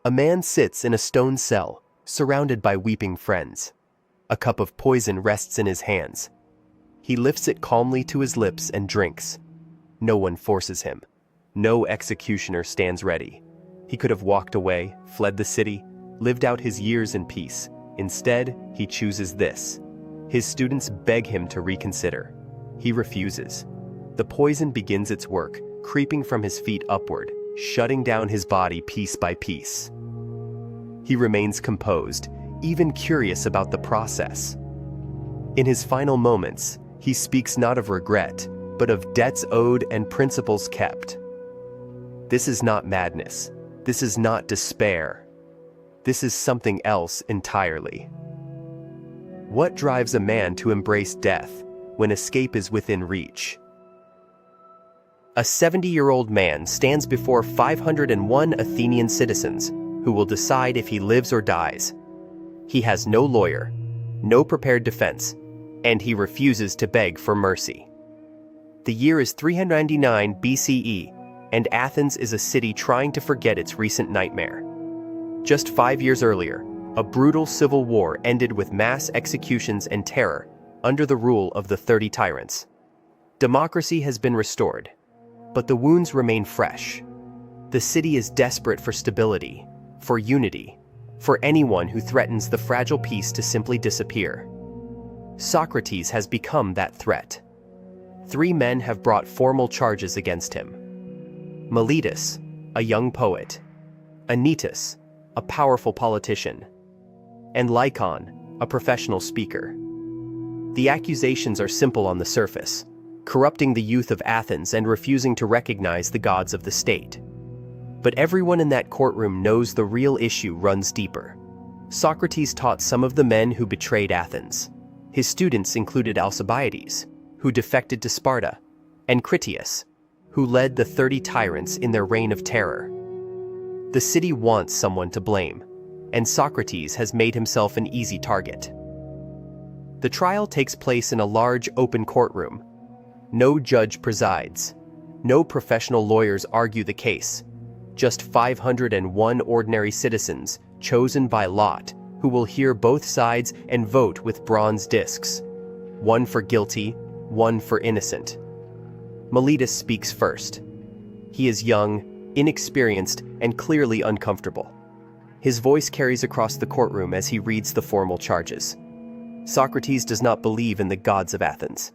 A man sits in a stone cell, surrounded by weeping friends. A cup of poison rests in his hands. He lifts it calmly to his lips and drinks. No one forces him. No executioner stands ready. He could have walked away, fled the city, lived out his years in peace. Instead, he chooses this. His students beg him to reconsider. He refuses. The poison begins its work, creeping from his feet upward, shutting down his body piece by piece. He remains composed, even curious about the process. In his final moments, he speaks not of regret, but of debts owed and principles kept. This is not madness. This is not despair. This is something else entirely. What drives a man to embrace death when escape is within reach? A 70-year-old man stands before 501 Athenian citizens who will decide if he lives or dies. He has no lawyer, no prepared defense, and he refuses to beg for mercy. The year is 399 BCE, and Athens is a city trying to forget its recent nightmare. Just 5 years earlier, a brutal civil war ended with mass executions and terror under the rule of the 30 tyrants. Democracy has been restored, but the wounds remain fresh. The city is desperate for stability, for unity, for anyone who threatens the fragile peace to simply disappear. Socrates has become that threat. 3 men have brought formal charges against him. Miletus, a young poet, Anytus, a powerful politician, and Lycon, a professional speaker. The accusations are simple on the surface: corrupting the youth of Athens and refusing to recognize the gods of the state. But everyone in that courtroom knows the real issue runs deeper. Socrates taught some of the men who betrayed Athens. His students included Alcibiades, who defected to Sparta, and Critias, who led the 30 tyrants in their reign of terror. The city wants someone to blame, and Socrates has made himself an easy target. The trial takes place in a large open courtroom. No judge presides. No professional lawyers argue the case. Just 501 ordinary citizens, chosen by lot, who will hear both sides and vote with bronze discs. One for guilty, one for innocent. Miletus speaks first. He is young, inexperienced, and clearly uncomfortable. His voice carries across the courtroom as he reads the formal charges. Socrates does not believe in the gods of Athens.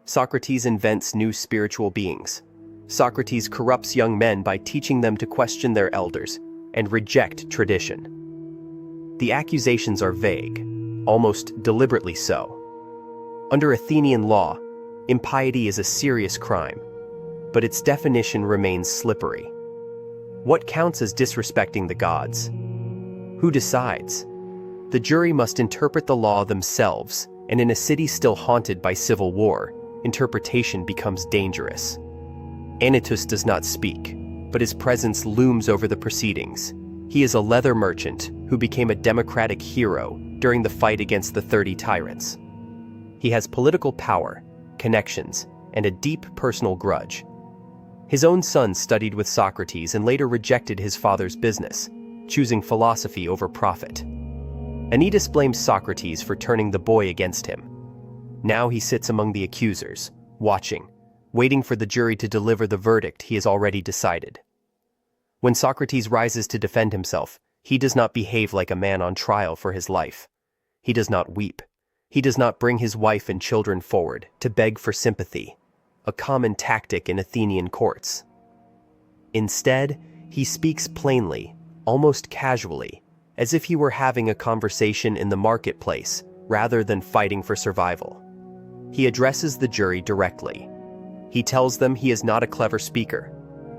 Socrates invents new spiritual beings. Socrates corrupts young men by teaching them to question their elders and reject tradition. The accusations are vague, almost deliberately so. Under Athenian law, impiety is a serious crime, but its definition remains slippery. What counts as disrespecting the gods? Who decides? The jury must interpret the law themselves, and in a city still haunted by civil war, interpretation becomes dangerous. Anytus does not speak, but his presence looms over the proceedings. He is a leather merchant who became a democratic hero during the fight against the 30 tyrants. He has political power, connections, and a deep personal grudge. His own son studied with Socrates and later rejected his father's business, choosing philosophy over profit. Anytus blames Socrates for turning the boy against him. Now he sits among the accusers, watching, waiting for the jury to deliver the verdict he has already decided. When Socrates rises to defend himself, he does not behave like a man on trial for his life. He does not weep. He does not bring his wife and children forward to beg for sympathy, a common tactic in Athenian courts. Instead, he speaks plainly, almost casually, as if he were having a conversation in the marketplace rather than fighting for survival. He addresses the jury directly. He tells them he is not a clever speaker.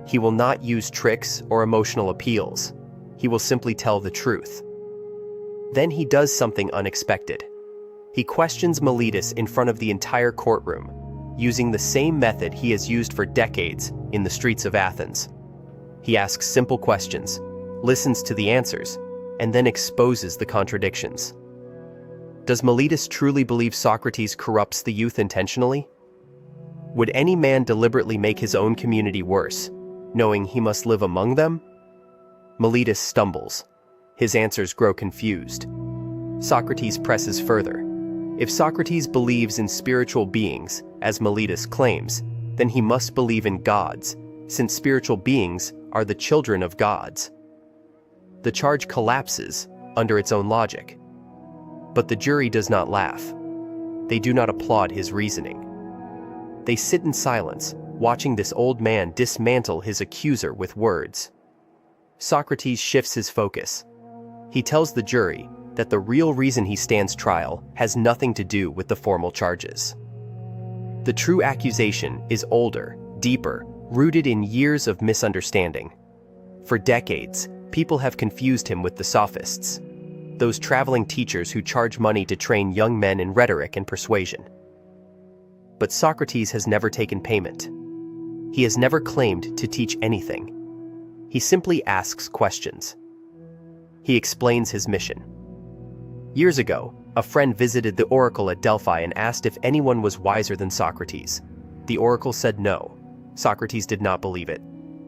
He will not use tricks or emotional appeals. He will simply tell the truth. Then he does something unexpected. He questions Miletus in front of the entire courtroom, using the same method he has used for decades in the streets of Athens. He asks simple questions, listens to the answers, and then exposes the contradictions. Does Miletus truly believe Socrates corrupts the youth intentionally? Would any man deliberately make his own community worse, knowing he must live among them? Miletus stumbles, His answers grow confused. Socrates presses further. If Socrates believes in spiritual beings, as Miletus claims, then he must believe in gods, since spiritual beings are the children of gods. The charge collapses under its own logic. But the jury does not laugh. They do not applaud his reasoning. They sit in silence, watching this old man dismantle his accuser with words. Socrates shifts his focus. He tells the jury that the real reason he stands trial has nothing to do with the formal charges. The true accusation is older, deeper, rooted in years of misunderstanding. For decades, people have confused him with the sophists, those traveling teachers who charge money to train young men in rhetoric and persuasion. But Socrates has never taken payment. He has never claimed to teach anything. He simply asks questions. He explains his mission. Years ago, a friend visited the oracle at Delphi and asked if anyone was wiser than Socrates. The oracle said no. Socrates did not believe it.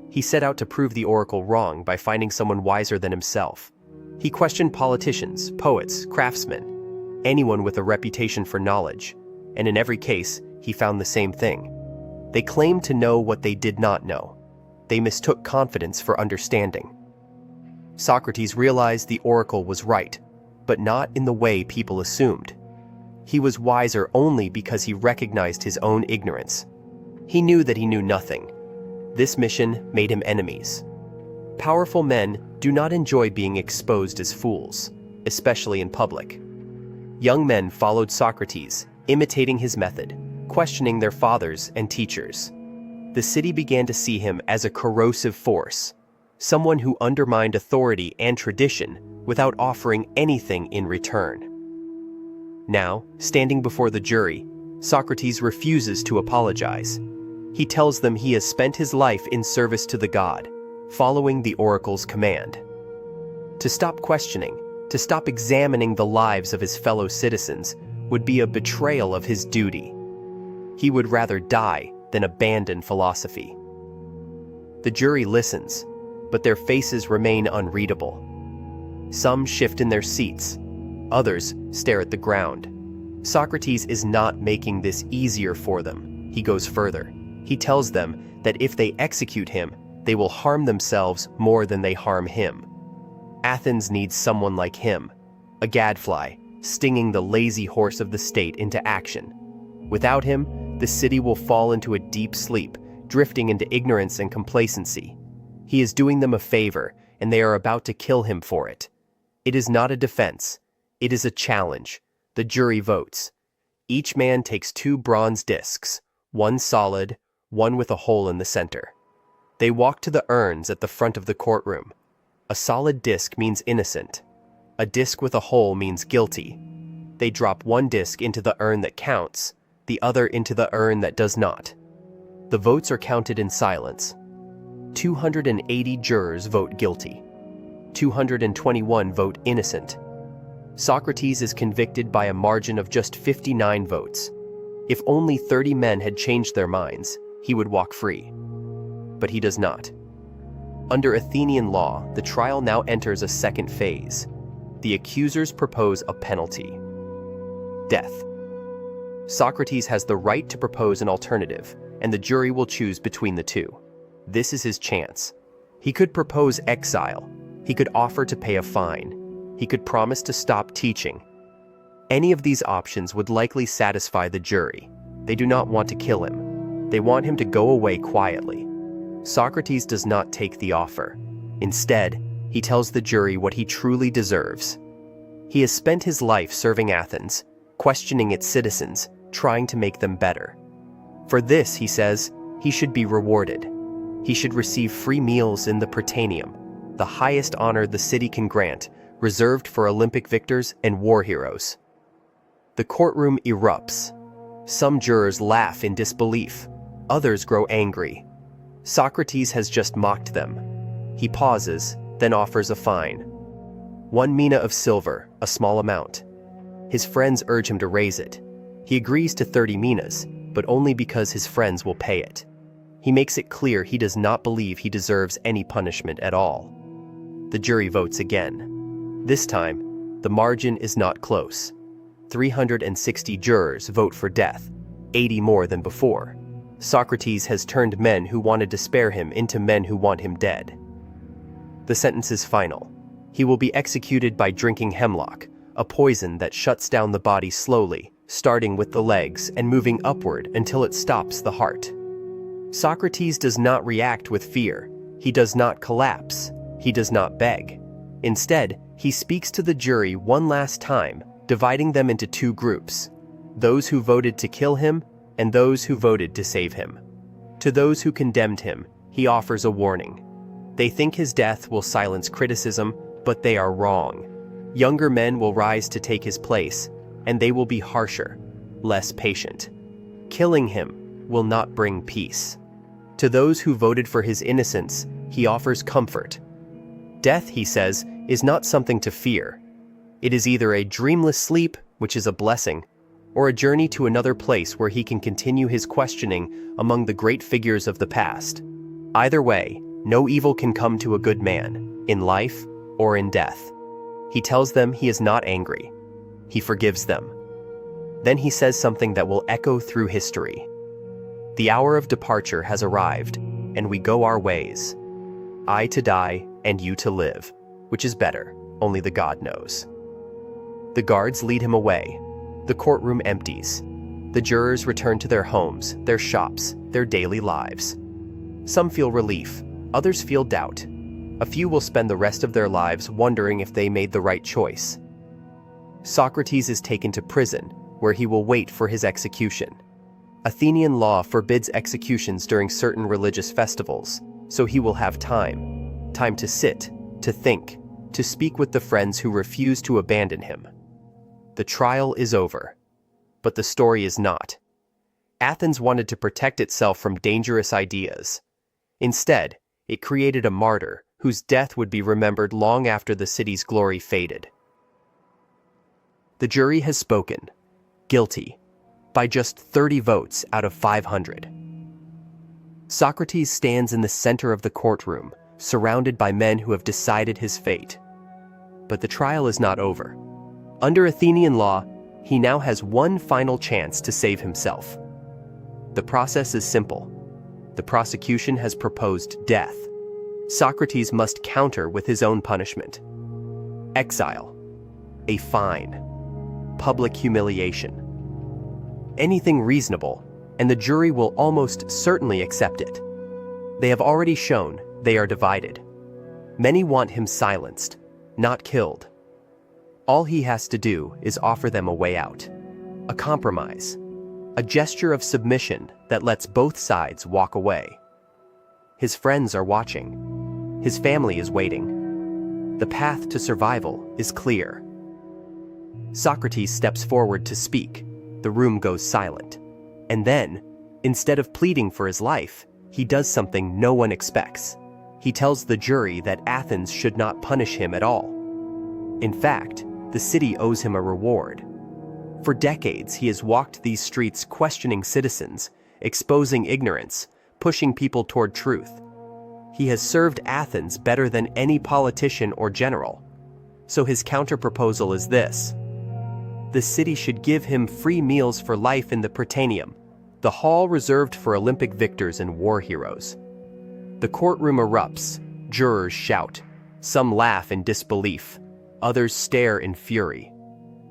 He set out to prove the oracle wrong by finding someone wiser than himself. He questioned politicians, poets, craftsmen, anyone with a reputation for knowledge, and in every case, he found the same thing. They claimed to know what they did not know. They mistook confidence for understanding. Socrates realized the oracle was right, but not in the way people assumed. He was wiser only because he recognized his own ignorance. He knew that he knew nothing. This mission made him enemies. Powerful men do not enjoy being exposed as fools, especially in public. Young men followed Socrates, imitating his method, questioning their fathers and teachers. The city began to see him as a corrosive force, someone who undermined authority and tradition without offering anything in return. Now, standing before the jury, Socrates refuses to apologize. He tells them he has spent his life in service to the god, following the oracle's command. To stop questioning, to stop examining the lives of his fellow citizens, would be a betrayal of his duty. He would rather die than abandon philosophy. The jury listens, but their faces remain unreadable. Some shift in their seats, others stare at the ground. Socrates is not making this easier for them. He goes further. He tells them that if they execute him, they will harm themselves more than they harm him. Athens needs someone like him, a gadfly, stinging the lazy horse of the state into action. Without him, the city will fall into a deep sleep, drifting into ignorance and complacency. He is doing them a favor, and they are about to kill him for it. It is not a defense. It is a challenge. The jury votes. Each man takes 2 bronze discs, one solid, one with a hole in the center. They walk to the urns at the front of the courtroom. A solid disc means innocent. A disc with a hole means guilty. They drop one disc into the urn that counts, the other into the urn that does not. The votes are counted in silence. 280 jurors vote guilty. 221 vote innocent. Socrates is convicted by a margin of just 59 votes. If only 30 men had changed their minds, he would walk free. But he does not. Under Athenian law, the trial now enters a second phase. The accusers propose a penalty: death. Socrates has the right to propose an alternative, and the jury will choose between the two. This is his chance. He could propose exile. He could offer to pay a fine. He could promise to stop teaching. Any of these options would likely satisfy the jury. They do not want to kill him. They want him to go away quietly. Socrates does not take the offer. Instead, he tells the jury what he truly deserves. He has spent his life serving Athens, questioning its citizens, trying to make them better. For this, he says, he should be rewarded. He should receive free meals in the Prytaneum, the highest honor the city can grant, reserved for Olympic victors and war heroes. The courtroom erupts. Some jurors laugh in disbelief. Others grow angry. Socrates has just mocked them. He pauses, then offers a fine. 1 mina of silver, a small amount. His friends urge him to raise it. He agrees to 30 minas, but only because his friends will pay it. He makes it clear he does not believe he deserves any punishment at all. The jury votes again. This time, the margin is not close. 360 jurors vote for death, 80 more than before. Socrates has turned men who wanted to spare him into men who want him dead. The sentence is final. He will be executed by drinking hemlock, a poison that shuts down the body slowly, starting with the legs and moving upward until it stops the heart. Socrates does not react with fear. He does not collapse. He does not beg. Instead, he speaks to the jury one last time, dividing them into two groups: those who voted to kill him and those who voted to save him. To those who condemned him, he offers a warning. They think his death will silence criticism, but they are wrong. Younger men will rise to take his place, and they will be harsher, less patient. Killing him will not bring peace. To those who voted for his innocence, he offers comfort. Death, he says, is not something to fear. It is either a dreamless sleep, which is a blessing, or a journey to another place where he can continue his questioning among the great figures of the past. Either way, no evil can come to a good man, in life or in death. He tells them he is not angry. He forgives them. Then he says something that will echo through history. The hour of departure has arrived, and we go our ways. I to die, and you to live. Which is better? Only the God knows. The guards lead him away. The courtroom empties. The jurors return to their homes, their shops, their daily lives. Some feel relief. Others feel doubt. A few will spend the rest of their lives wondering if they made the right choice. Socrates is taken to prison, where he will wait for his execution. Athenian law forbids executions during certain religious festivals, so he will have time to sit, to think, to speak with the friends who refuse to abandon him. The trial is over, but the story is not. Athens wanted to protect itself from dangerous ideas. Instead, it created a martyr whose death would be remembered long after the city's glory faded. The jury has spoken, guilty, by just 30 votes out of 500. Socrates stands in the center of the courtroom, surrounded by men who have decided his fate. But the trial is not over. Under Athenian law, he now has one final chance to save himself. The process is simple. The prosecution has proposed death. Socrates must counter with his own punishment. Exile, a fine, public humiliation. Anything reasonable, and the jury will almost certainly accept it. They have already shown they are divided. Many want him silenced, not killed. All he has to do is offer them a way out, a compromise, a gesture of submission that lets both sides walk away. His friends are watching. His family is waiting. The path to survival is clear. Socrates steps forward to speak. The room goes silent. And then, instead of pleading for his life, he does something no one expects. He tells the jury that Athens should not punish him at all. In fact, the city owes him a reward. For decades, he has walked these streets questioning citizens, exposing ignorance, pushing people toward truth. He has served Athens better than any politician or general. So his counterproposal is this. The city should give him free meals for life in the Prytaneum, the hall reserved for Olympic victors and war heroes. The courtroom erupts, jurors shout. Some laugh in disbelief, others stare in fury.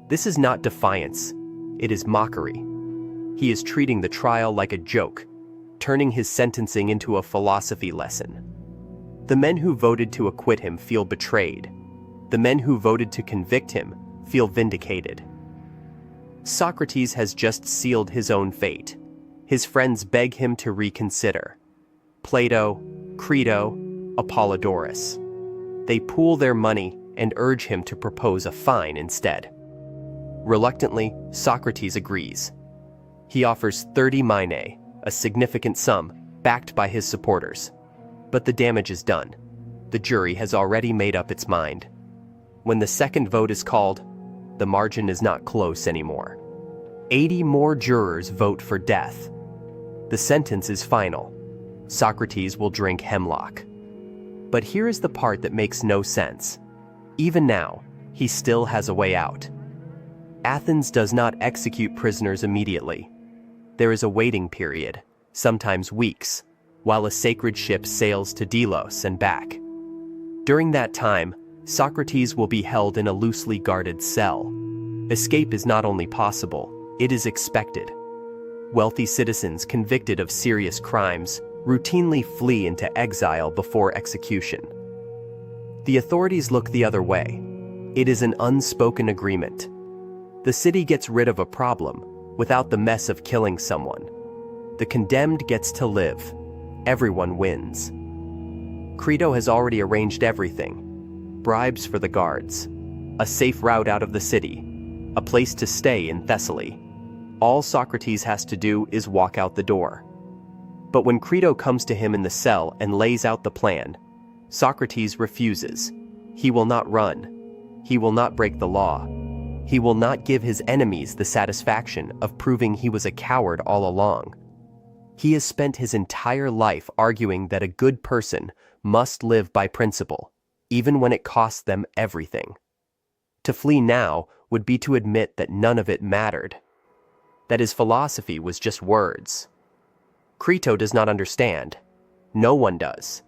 This is not defiance, it is mockery. He is treating the trial like a joke, turning his sentencing into a philosophy lesson. The men who voted to acquit him feel betrayed. The men who voted to convict him feel vindicated. Socrates has just sealed his own fate. His friends beg him to reconsider. Plato, Crito, Apollodorus. They pool their money and urge him to propose a fine instead. Reluctantly, Socrates agrees. He offers 30 minae, a significant sum, backed by his supporters. But the damage is done. The jury has already made up its mind. When the second vote is called, the margin is not close anymore. 80 more jurors vote for death. The sentence is final. Socrates will drink hemlock. But here is the part that makes no sense. Even now, he still has a way out. Athens does not execute prisoners immediately. There is a waiting period, sometimes weeks, while a sacred ship sails to Delos and back. During that time, Socrates will be held in a loosely guarded cell. Escape is not only possible, it is expected. Wealthy citizens convicted of serious crimes routinely flee into exile before execution. The authorities look the other way. It is an unspoken agreement. The city gets rid of a problem without the mess of killing someone. The condemned gets to live. Everyone wins. Crito has already arranged everything. Bribes for the guards, a safe route out of the city, a place to stay in Thessaly. All Socrates has to do is walk out the door. But when Crito comes to him in the cell and lays out the plan, Socrates refuses. He will not run. He will not break the law. He will not give his enemies the satisfaction of proving he was a coward all along. He has spent his entire life arguing that a good person must live by principle, even when it costs them everything. To flee now would be to admit that none of it mattered, that his philosophy was just words. Crito does not understand. No one does.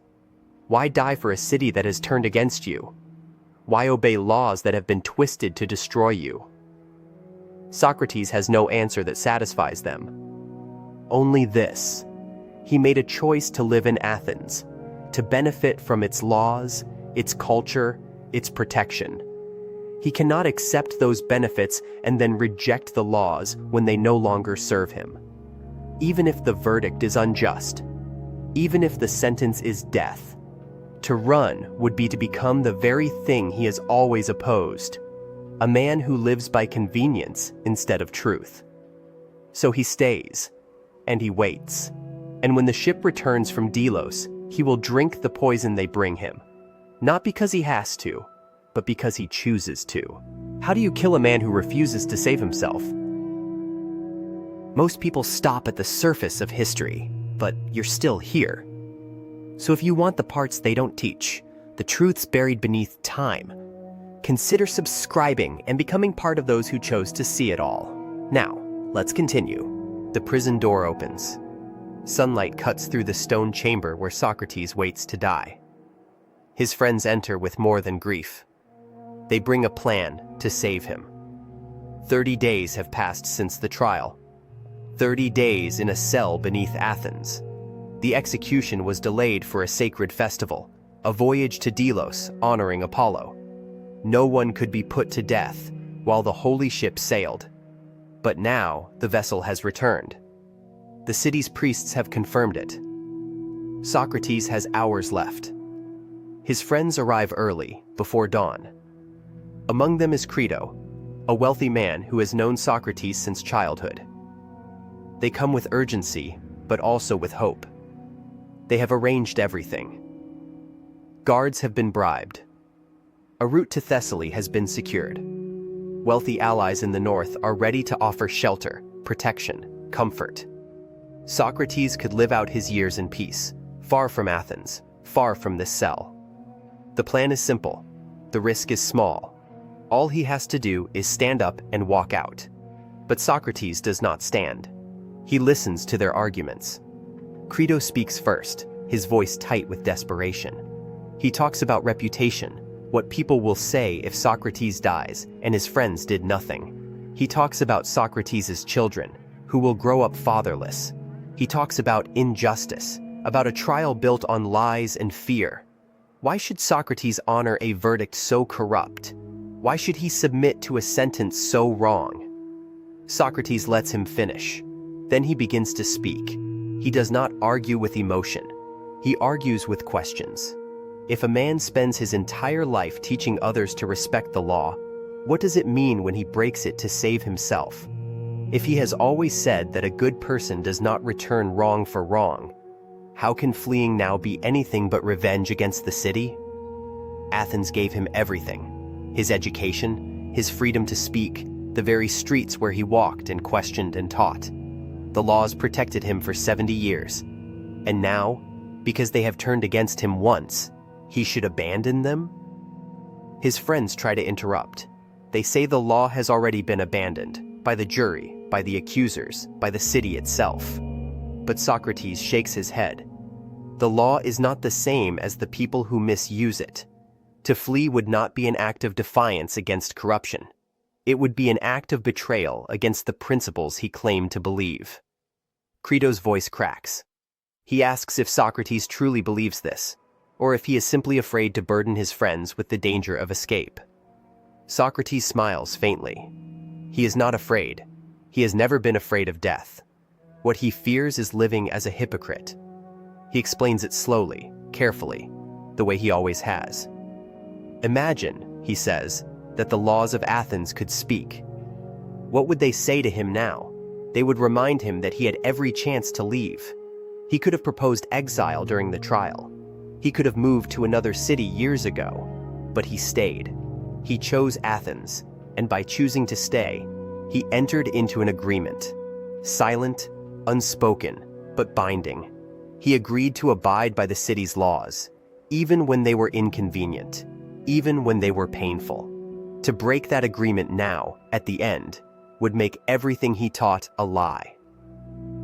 Why die for a city that has turned against you? Why obey laws that have been twisted to destroy you? Socrates has no answer that satisfies them. Only this: he made a choice to live in Athens, to benefit from its laws, its culture, its protection. He cannot accept those benefits and then reject the laws when they no longer serve him. Even if the verdict is unjust, even if the sentence is death, to run would be to become the very thing he has always opposed, a man who lives by convenience instead of truth. So he stays, and he waits, and when the ship returns from Delos, he will drink the poison they bring him, not because he has to, but because he chooses to. How do you kill a man who refuses to save himself? Most people stop at the surface of history, but you're still here. So if you want the parts they don't teach, the truths buried beneath time, consider subscribing and becoming part of those who chose to see it all. Now, let's continue. The prison door opens. Sunlight cuts through the stone chamber where Socrates waits to die. His friends enter with more than grief. They bring a plan to save him. 30 days have passed since the trial. 30 days in a cell beneath Athens. The execution was delayed for a sacred festival, a voyage to Delos honoring Apollo. No one could be put to death while the holy ship sailed. But now the vessel has returned. The city's priests have confirmed it. Socrates has hours left. His friends arrive early, before dawn. Among them is Crito, a wealthy man who has known Socrates since childhood. They come with urgency, but also with hope. They have arranged everything. Guards have been bribed. A route to Thessaly has been secured. Wealthy allies in the north are ready to offer shelter, protection, comfort. Socrates could live out his years in peace, far from Athens, far from this cell. The plan is simple. The risk is small. All he has to do is stand up and walk out. But Socrates does not stand. He listens to their arguments. Crito speaks first, his voice tight with desperation. He talks about reputation, what people will say if Socrates dies and his friends did nothing. He talks about Socrates' children, who will grow up fatherless. He talks about injustice, about a trial built on lies and fear. Why should Socrates honor a verdict so corrupt? Why should he submit to a sentence so wrong? Socrates lets him finish. Then he begins to speak. He does not argue with emotion. He argues with questions. If a man spends his entire life teaching others to respect the law, what does it mean when he breaks it to save himself? If he has always said that a good person does not return wrong for wrong, how can fleeing now be anything but revenge against the city? Athens gave him everything. His education, his freedom to speak, the very streets where he walked and questioned and taught. The laws protected him for 70 years. And now, because they have turned against him once, he should abandon them? His friends try to interrupt. They say the law has already been abandoned, by the jury, by the accusers, by the city itself. But Socrates shakes his head. The law is not the same as the people who misuse it. To flee would not be an act of defiance against corruption. It would be an act of betrayal against the principles he claimed to believe. Crito's voice cracks. He asks if Socrates truly believes this, or if he is simply afraid to burden his friends with the danger of escape. Socrates smiles faintly. He is not afraid. He has never been afraid of death. What he fears is living as a hypocrite. He explains it slowly, carefully, the way he always has. Imagine, he says, that the laws of Athens could speak. What would they say to him now? They would remind him that he had every chance to leave. He could have proposed exile during the trial. He could have moved to another city years ago, but he stayed. He chose Athens, and by choosing to stay, he entered into an agreement. Silent, unspoken, but binding. He agreed to abide by the city's laws, even when they were inconvenient, even when they were painful. To break that agreement now, at the end, would make everything he taught a lie.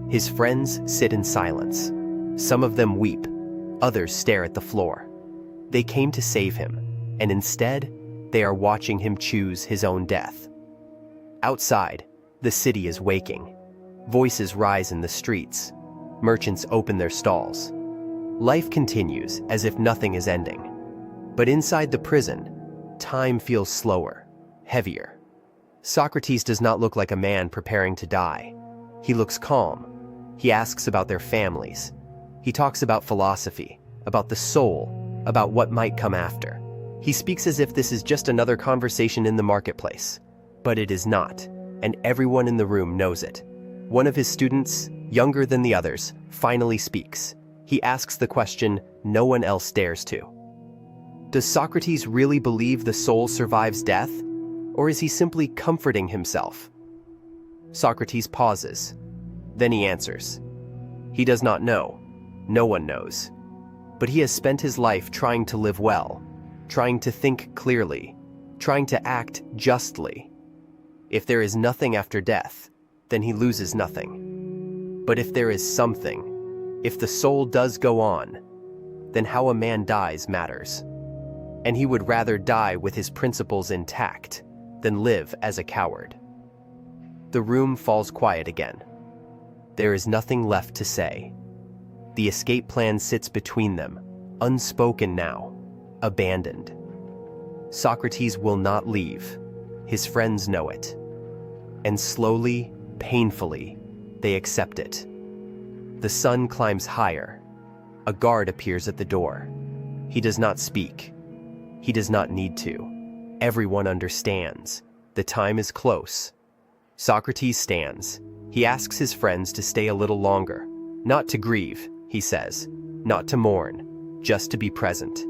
His friends sit in silence. Some of them weep, others stare at the floor. They came to save him, and instead, they are watching him choose his own death. Outside, the city is waking. Voices rise in the streets. Merchants open their stalls. Life continues as if nothing is ending. But inside the prison, time feels slower, heavier. Socrates does not look like a man preparing to die. He looks calm. He asks about their families. He talks about philosophy, about the soul, about what might come after. He speaks as if this is just another conversation in the marketplace. But it is not, and everyone in the room knows it. One of his students, younger than the others, finally speaks. He asks the question no one else dares to. Does Socrates really believe the soul survives death? Or is he simply comforting himself? Socrates pauses. Then he answers. He does not know. No one knows. But he has spent his life trying to live well, trying to think clearly, trying to act justly. If there is nothing after death, then he loses nothing. But if there is something, if the soul does go on, then how a man dies matters. And he would rather die with his principles intact than live as a coward. The room falls quiet again. There is nothing left to say. The escape plan sits between them, unspoken now, abandoned. Socrates will not leave. His friends know it. And slowly, painfully, they accept it. The sun climbs higher. A guard appears at the door. He does not speak. He does not need to. Everyone understands. The time is close. Socrates stands. He asks his friends to stay a little longer. Not to grieve, he says. Not to mourn. Just to be present.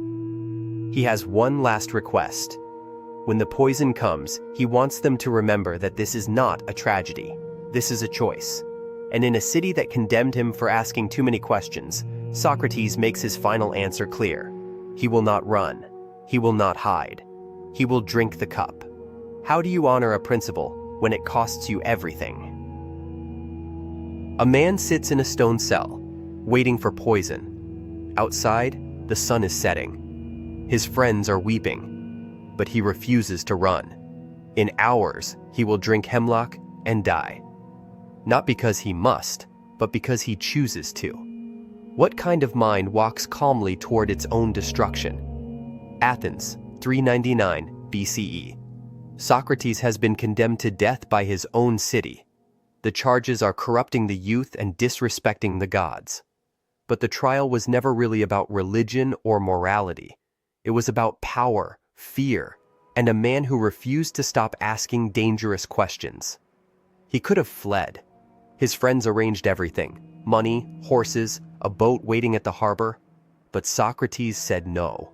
He has one last request. When the poison comes, he wants them to remember that this is not a tragedy. This is a choice. And in a city that condemned him for asking too many questions, Socrates makes his final answer clear. He will not run. He will not hide. He will drink the cup. How do you honor a principle when it costs you everything? A man sits in a stone cell, waiting for poison. Outside, the sun is setting. His friends are weeping, but he refuses to run. In hours, he will drink hemlock and die. Not because he must, but because he chooses to. What kind of mind walks calmly toward its own destruction? Athens, 399 BCE. Socrates has been condemned to death by his own city. The charges are corrupting the youth and disrespecting the gods. But the trial was never really about religion or morality. It was about power, fear, and a man who refused to stop asking dangerous questions. He could have fled. His friends arranged everything: money, horses, a boat waiting at the harbor. But Socrates said no.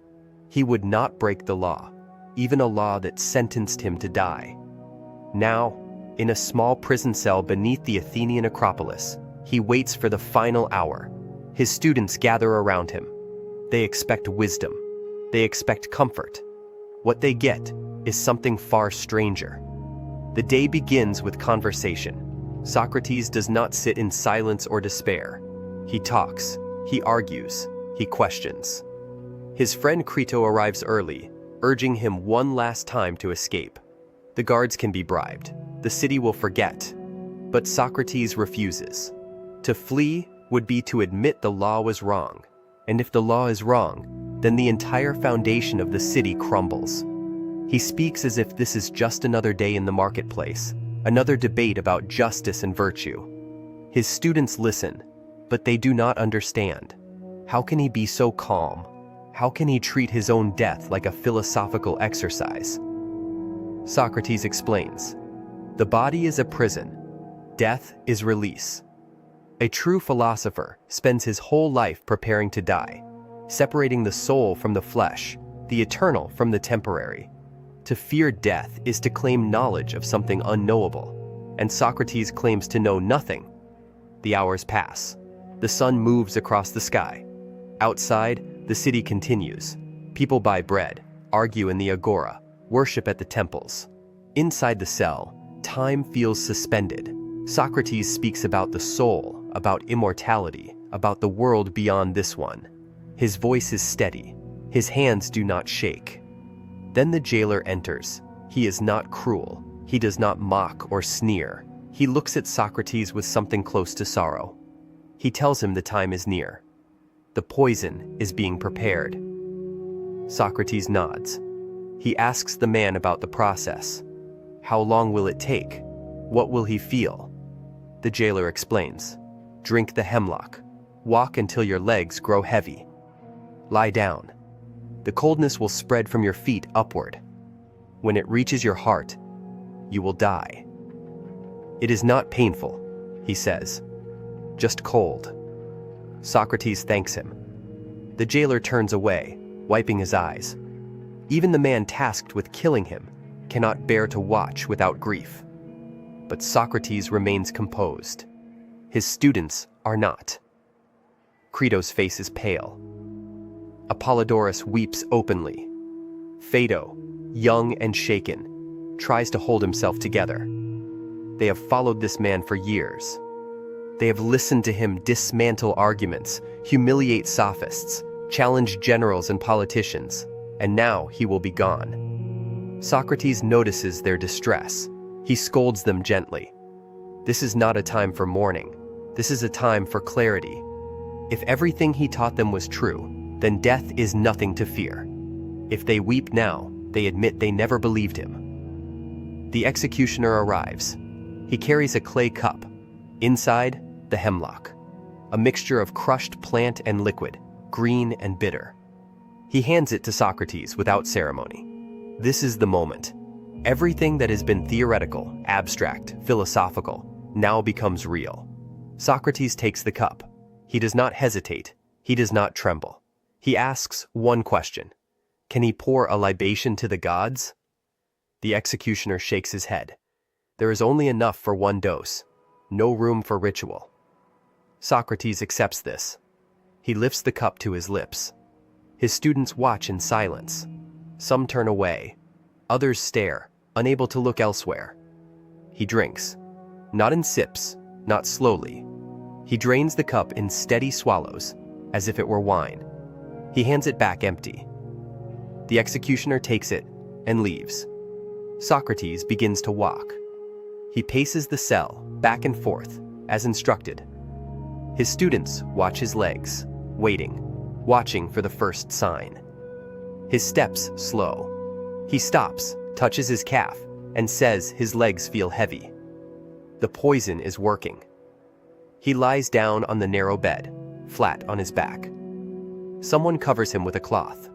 He would not break the law, even a law that sentenced him to die. Now, in a small prison cell beneath the Athenian Acropolis, he waits for the final hour. His students gather around him. They expect wisdom. They expect comfort. What they get is something far stranger. The day begins with conversation. Socrates does not sit in silence or despair. He talks, he argues, he questions. His friend Crito arrives early, urging him one last time to escape. The guards can be bribed. The city will forget. But Socrates refuses. To flee would be to admit the law was wrong. And if the law is wrong, then the entire foundation of the city crumbles. He speaks as if this is just another day in the marketplace, another debate about justice and virtue. His students listen, but they do not understand. How can he be so calm? How can he treat his own death like a philosophical exercise? Socrates explains, the body is a prison. Death is release. A true philosopher spends his whole life preparing to die, separating the soul from the flesh, the eternal from the temporary. To fear death is to claim knowledge of something unknowable, and Socrates claims to know nothing. The hours pass. The sun moves across the sky. Outside, the city continues. People buy bread, argue in the agora, worship at the temples. Inside the cell, time feels suspended. Socrates speaks about the soul, about immortality, about the world beyond this one. His voice is steady. His hands do not shake. Then the jailer enters. He is not cruel. He does not mock or sneer. He looks at Socrates with something close to sorrow. He tells him the time is near. The poison is being prepared. Socrates nods. He asks the man about the process. How long will it take? What will he feel? The jailer explains. Drink the hemlock. Walk until your legs grow heavy. Lie down. The coldness will spread from your feet upward. When it reaches your heart, you will die. It is not painful, he says. Just cold. Socrates thanks him. The jailer turns away, wiping his eyes. Even the man tasked with killing him cannot bear to watch without grief. But Socrates remains composed. His students are not. Crito's face is pale. Apollodorus weeps openly. Phaedo, young and shaken, tries to hold himself together. They have followed this man for years. They have listened to him dismantle arguments, humiliate sophists, challenge generals and politicians, and now he will be gone. Socrates notices their distress. He scolds them gently. This is not a time for mourning. This is a time for clarity. If everything he taught them was true, then death is nothing to fear. If they weep now, they admit they never believed him. The executioner arrives. He carries a clay cup. Inside, the hemlock. A mixture of crushed plant and liquid, green and bitter. He hands it to Socrates without ceremony. This is the moment. Everything that has been theoretical, abstract, philosophical, now becomes real. Socrates takes the cup. He does not hesitate. He does not tremble. He asks one question. Can he pour a libation to the gods? The executioner shakes his head. There is only enough for one dose. No room for ritual. Socrates accepts this. He lifts the cup to his lips. His students watch in silence. Some turn away. Others stare, unable to look elsewhere. He drinks. Not in sips, not slowly. He drains the cup in steady swallows, as if it were wine. He hands it back empty. The executioner takes it and leaves. Socrates begins to walk. He paces the cell, back and forth, as instructed. His students watch his legs, waiting, watching for the first sign. His steps slow. He stops, touches his calf, and says his legs feel heavy. The poison is working. He lies down on the narrow bed, flat on his back. Someone covers him with a cloth.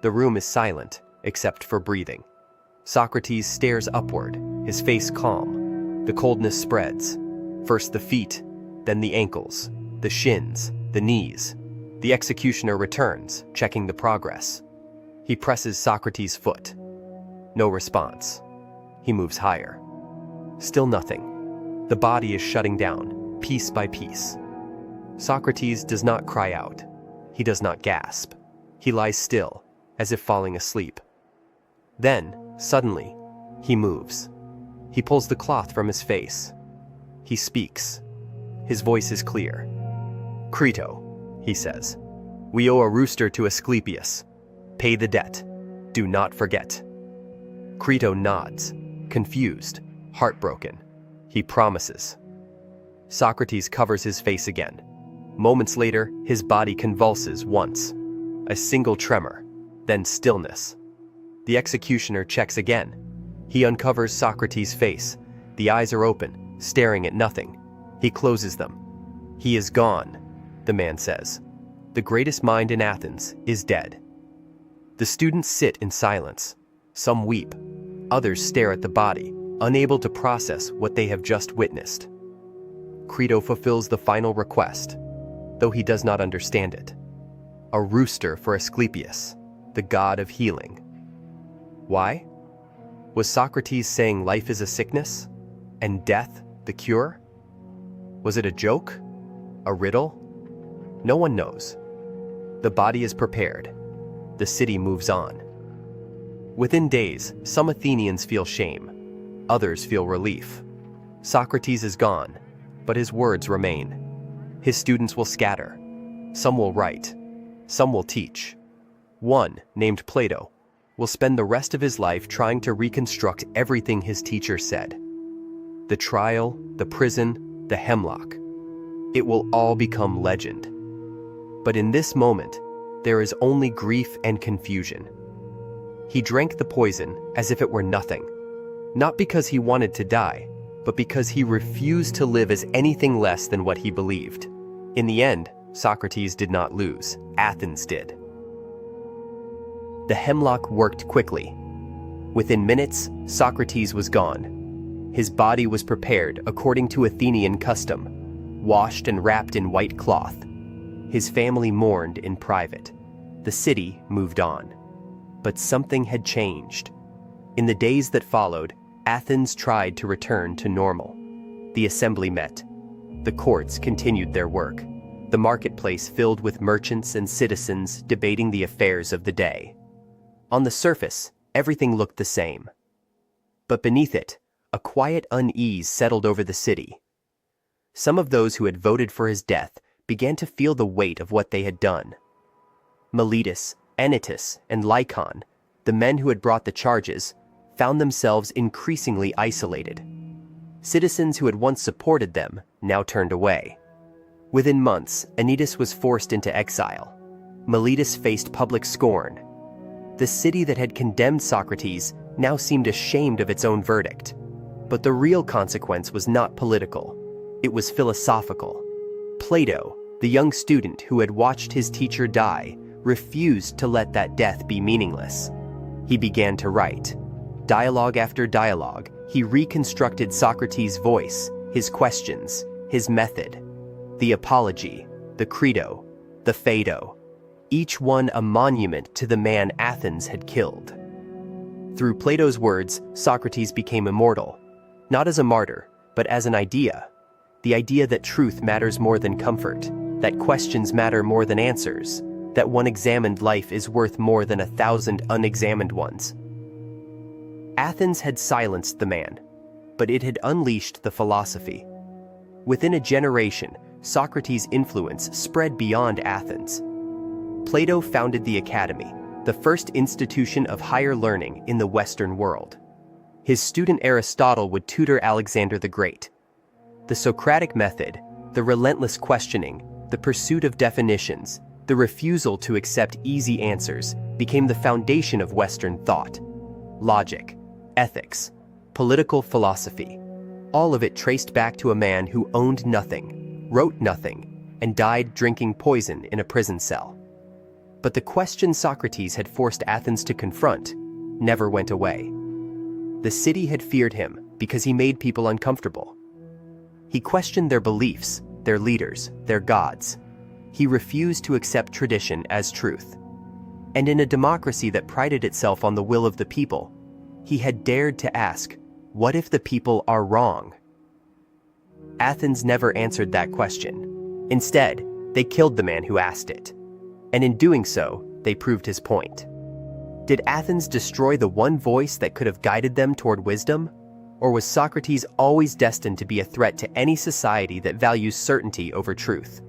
The room is silent, except for breathing. Socrates stares upward, his face calm. The coldness spreads. First the feet, then the ankles, the shins, the knees. The executioner returns, checking the progress. He presses Socrates' foot. No response. He moves higher. Still nothing. The body is shutting down, piece by piece. Socrates does not cry out. He does not gasp. He lies still, as if falling asleep. Then, suddenly, he moves. He pulls the cloth from his face. He speaks. His voice is clear. "Crito," he says, "we owe a rooster to Asclepius. Pay the debt. Do not forget." Crito nods, confused, heartbroken. He promises. Socrates covers his face again. Moments later, his body convulses once. A single tremor, then stillness. The executioner checks again. He uncovers Socrates' face. The eyes are open, staring at nothing. He closes them. "He is gone," the man says. "The greatest mind in Athens is dead." The students sit in silence. Some weep. Others stare at the body, unable to process what they have just witnessed. Crito fulfills the final request, though he does not understand it. A rooster for Asclepius, the god of healing. Why? Was Socrates saying life is a sickness, and death the cure? Was it a joke? A riddle? No one knows. The body is prepared. The city moves on. Within days, some Athenians feel shame. Others feel relief. Socrates is gone, but his words remain. His students will scatter. Some will write. Some will teach. One, named Plato, will spend the rest of his life trying to reconstruct everything his teacher said. The trial, the prison, the hemlock. It will all become legend. But in this moment, there is only grief and confusion. He drank the poison as if it were nothing, not because he wanted to die, but because he refused to live as anything less than what he believed. In the end, Socrates did not lose. Athens did. The hemlock worked quickly. Within minutes, Socrates was gone. His body was prepared according to Athenian custom, washed and wrapped in white cloth. His family mourned in private. The city moved on. But something had changed. In the days that followed, Athens tried to return to normal. The assembly met. The courts continued their work. The marketplace filled with merchants and citizens debating the affairs of the day. On the surface, everything looked the same. But beneath it, a quiet unease settled over the city. Some of those who had voted for his death began to feel the weight of what they had done. Miletus, Anytus, and Lycon, the men who had brought the charges, found themselves increasingly isolated. Citizens who had once supported them now turned away. Within months, Anytus was forced into exile. Miletus faced public scorn. The city that had condemned Socrates now seemed ashamed of its own verdict. But the real consequence was not political. It was philosophical. Plato, the young student who had watched his teacher die, refused to let that death be meaningless. He began to write. Dialogue after dialogue, he reconstructed Socrates' voice, his questions, his method. The apology, the credo, the Phaedo, each one a monument to the man Athens had killed. Through Plato's words, Socrates became immortal, not as a martyr, but as an idea. The idea that truth matters more than comfort, that questions matter more than answers, that one examined life is worth more than 1,000 unexamined ones. Athens had silenced the man, but it had unleashed the philosophy. Within a generation, Socrates' influence spread beyond Athens. Plato founded the Academy, the first institution of higher learning in the Western world. His student Aristotle would tutor Alexander the Great. The Socratic method, the relentless questioning, the pursuit of definitions, the refusal to accept easy answers, became the foundation of Western thought. Logic, ethics, political philosophy, all of it traced back to a man who owned nothing, wrote nothing, and died drinking poison in a prison cell. But the question Socrates had forced Athens to confront never went away. The city had feared him because he made people uncomfortable. He questioned their beliefs, their leaders, their gods. He refused to accept tradition as truth. And in a democracy that prided itself on the will of the people, he had dared to ask, what if the people are wrong? Athens never answered that question. Instead, they killed the man who asked it. And in doing so, they proved his point. Did Athens destroy the one voice that could have guided them toward wisdom? Or was Socrates always destined to be a threat to any society that values certainty over truth?